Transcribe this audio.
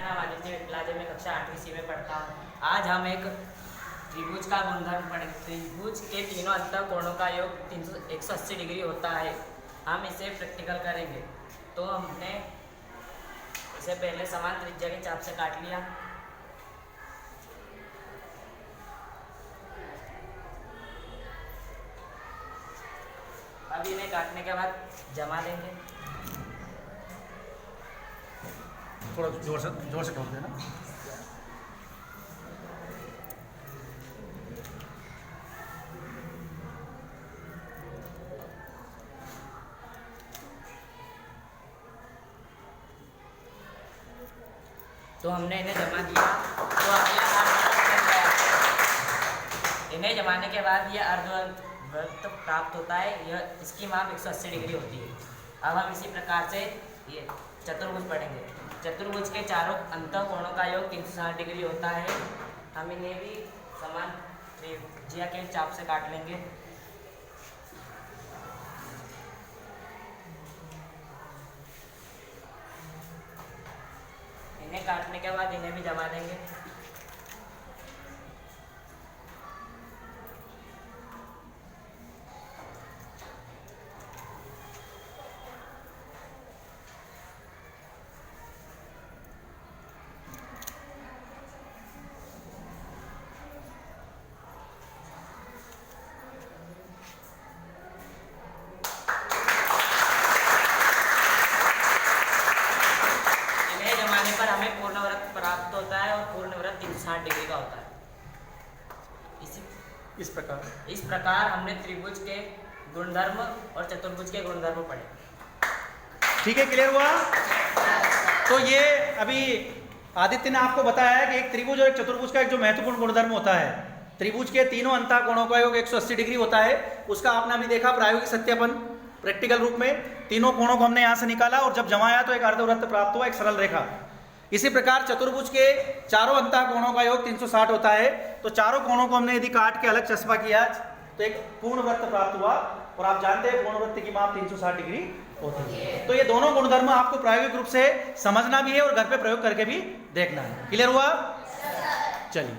नाम आदित्य विप्लाजे में कक्षा 8वीं सी में पढ़ता हूँ। आज हम एक त्रिभुज का गुणधर्म पढ़ेंगे। त्रिभुज के तीनों अंतः कोणों का योग 180 डिग्री होता है। हम इसे प्रैक्टिकल करेंगे। तो हमने इसे पहले समान त्रिज्या के चाप से काट लिया। अब इन्हें काटने के बाद जमा देंगे। थोड़ा जोर से ठोक देना। तो हमने इन्हें जमा दिया। तो अब ये अर्धवृत्त बन गया। इन्हें जमाने के बाद ये अर्धवृत्त प्राप्त होता है। यह इसकी माप 180 डिग्री होती है। अब हम इसी प्रकार से ये चतुर्भुज पढ़ेंगे। चतुर्भुज के चारों अंतः कोणों का योग 360 डिग्री होता है। हम इन्हें भी समान त्रिज्या के चाप से काट लेंगे। इन्हें काटने के बाद इन्हें भी जमा देंगे। पर हमें पूर्णवृत्त प्राप्त होता है और पूर्णवृत्त 360 डिग्री का होता है। इस प्रकार हमने त्रिभुज के गुणधर्म और चतुर्भुज के गुणधर्म पढ़े। ठीक है, क्लियर हुआ? तो ये अभी आदित्य ने आपको बताया है कि एक त्रिभुज और एक चतुर्भुज का एक जो महत्वपूर्ण गुणधर्म होता है, त्रिभुज के तीनों अंतः कोणों का योग 180 डिग्री होता है। उसका आपने अभी देखा प्रायोगिक सत्यापन प्रैक्टिकल रूप में। तीनों कोणों को हमने यहां से निकाला और जब जमाया तो एक अर्धवृत्त प्राप्त हुआ, एक सरल रेखा। इसी प्रकार चतुर्भुज के चारों अंतः कोणों का योग 360 होता है। तो चारों कोणों को हमने यदि काट के अलग चस्पा किया तो एक पूर्ण वृत्त प्राप्त हुआ। और आप जानते हैं पूर्ण वृत्त की माप 360 डिग्री होती है। तो ये दोनों गुणधर्म आपको प्रायोगिक रूप से समझना भी है और घर पे प्रयोग करके भी देखना है। क्लियर हुआ? चलिए।